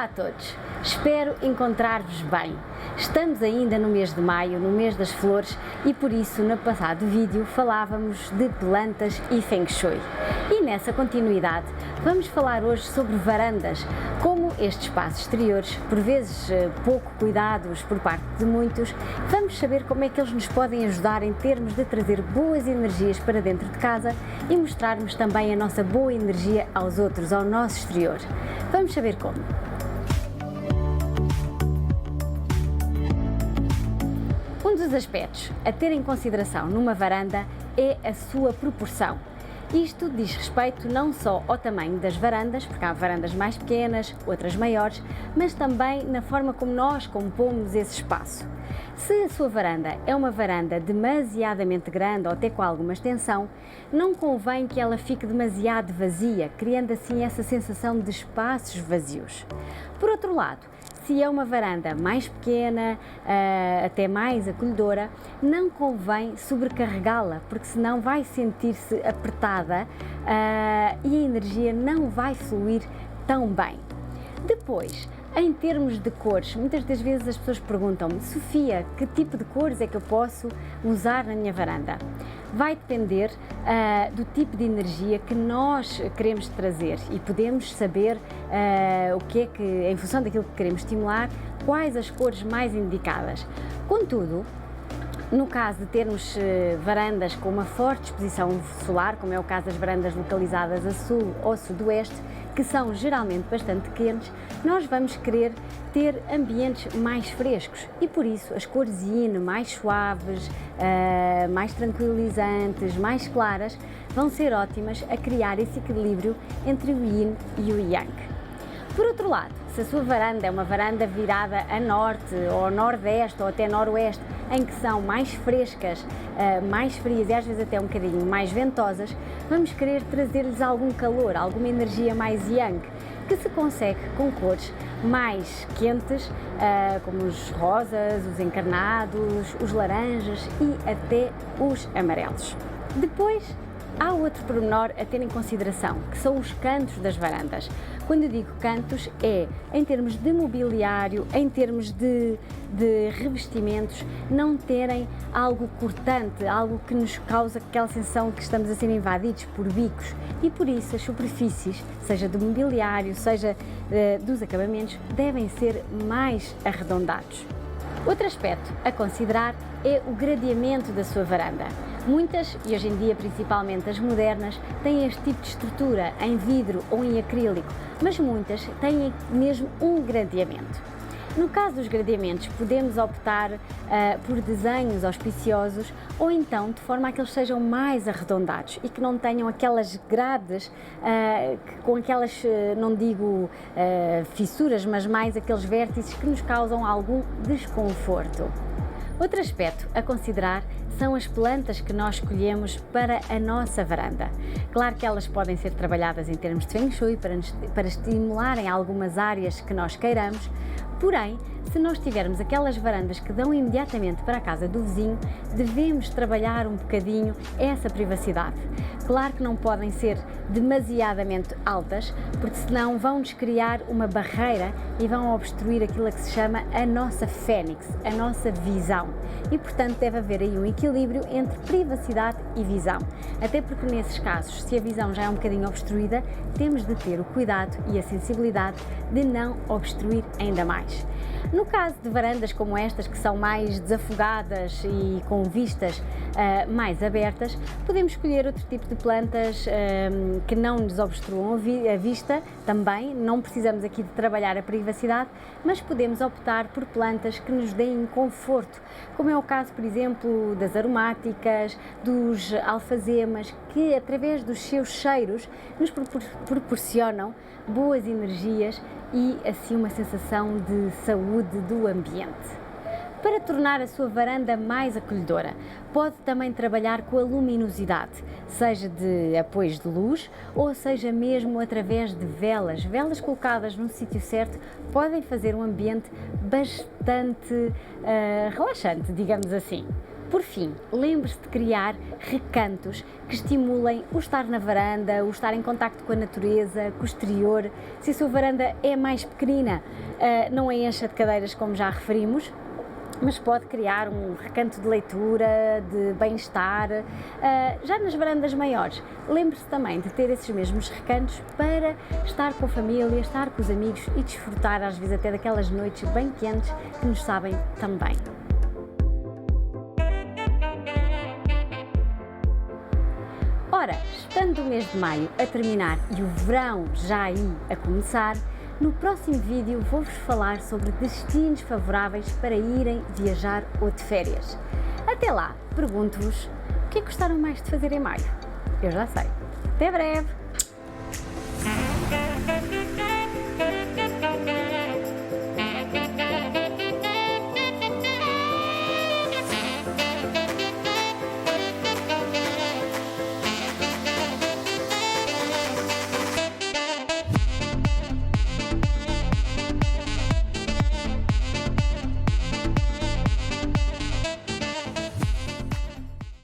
Olá a todos, espero encontrar-vos bem. Estamos ainda no mês de maio, no mês das flores, e por isso no passado vídeo falávamos de plantas e Feng Shui. E nessa continuidade vamos falar hoje sobre varandas, como estes espaços exteriores, por vezes pouco cuidados por parte de muitos. Vamos saber como é que eles nos podem ajudar em termos de trazer boas energias para dentro de casa e mostrarmos também a nossa boa energia aos outros, ao nosso exterior. Vamos saber como. Um dos aspectos a ter em consideração numa varanda é a sua proporção. Isto diz respeito não só ao tamanho das varandas, porque há varandas mais pequenas, outras maiores, mas também na forma como nós compomos esse espaço. Se a sua varanda é uma varanda demasiadamente grande ou até com alguma extensão, não convém que ela fique demasiado vazia, criando assim essa sensação de espaços vazios. Por outro lado, se é uma varanda mais pequena, até mais acolhedora, não convém sobrecarregá-la, porque senão vai sentir-se apertada e a energia não vai fluir tão bem. Depois, em termos de cores, muitas das vezes as pessoas perguntam-me: Sofia, que tipo de cores é que eu posso usar na minha varanda? Vai depender do tipo de energia que nós queremos trazer e podemos saber o que é que, em função daquilo que queremos estimular, quais as cores mais indicadas. Contudo, no caso de termos varandas com uma forte exposição solar, como é o caso das varandas localizadas a sul ou sudoeste, que são geralmente bastante quentes, nós vamos querer ter ambientes mais frescos e por isso as cores yin mais suaves, mais tranquilizantes, mais claras, vão ser ótimas a criar esse equilíbrio entre o yin e o yang. Por outro lado, se a sua varanda é uma varanda virada a norte ou nordeste ou até noroeste, em que são mais frescas, mais frias e às vezes até um bocadinho mais ventosas, vamos querer trazer-lhes algum calor, alguma energia mais yang, que se consegue com cores mais quentes, como os rosas, os encarnados, os laranjas e até os amarelos. Depois, há outro pormenor a ter em consideração, que são os cantos das varandas. Quando eu digo cantos, é em termos de mobiliário, em termos de revestimentos, não terem algo cortante, algo que nos causa aquela sensação que estamos a ser invadidos por bicos, e por isso as superfícies, seja do mobiliário, seja dos acabamentos, devem ser mais arredondados. Outro aspecto a considerar é o gradeamento da sua varanda. Muitas, e hoje em dia principalmente as modernas, têm este tipo de estrutura em vidro ou em acrílico, mas muitas têm mesmo um gradeamento. No caso dos gradeamentos, podemos optar por desenhos auspiciosos ou então de forma a que eles sejam mais arredondados e que não tenham aquelas grades com aquelas, não digo fissuras, mas mais aqueles vértices que nos causam algum desconforto. Outro aspecto a considerar são as plantas que nós escolhemos para a nossa varanda. Claro que elas podem ser trabalhadas em termos de Feng Shui para estimularem algumas áreas que nós queiramos, porém, se nós tivermos aquelas varandas que dão imediatamente para a casa do vizinho, devemos trabalhar um bocadinho essa privacidade. Claro que não podem ser demasiadamente altas, porque senão vão-nos criar uma barreira e vão obstruir aquilo que se chama a nossa fênix, a nossa visão. E, portanto, deve haver aí um equilíbrio entre privacidade e visão. Até porque, nesses casos, se a visão já é um bocadinho obstruída, temos de ter o cuidado e a sensibilidade de não obstruir ainda mais. No caso de varandas como estas, que são mais desafogadas e com vistas mais abertas, podemos escolher outro tipo de plantas que não nos obstruam a vista também. Não precisamos aqui de trabalhar a privacidade, mas podemos optar por plantas que nos deem conforto, como é o caso, por exemplo, das aromáticas, dos alfazemas, que através dos seus cheiros nos proporcionam boas energias e assim uma sensação de saúde do ambiente. Para tornar a sua varanda mais acolhedora, pode também trabalhar com a luminosidade, seja de apoios de luz ou seja mesmo através de velas. Velas colocadas no sítio certo podem fazer um ambiente bastante relaxante, digamos assim. Por fim, lembre-se de criar recantos que estimulem o estar na varanda, o estar em contacto com a natureza, com o exterior. Se a sua varanda é mais pequenina, não a encha de cadeiras como já referimos, mas pode criar um recanto de leitura, de bem-estar. Já nas varandas maiores, lembre-se também de ter esses mesmos recantos para estar com a família, estar com os amigos e desfrutar às vezes até daquelas noites bem quentes que nos sabem tão bem. Ora, estando o mês de maio a terminar e o verão já aí a começar, no próximo vídeo vou-vos falar sobre destinos favoráveis para irem viajar ou de férias. Até lá, pergunto-vos, o que é que gostaram mais de fazer em maio? Eu já sei. Até breve!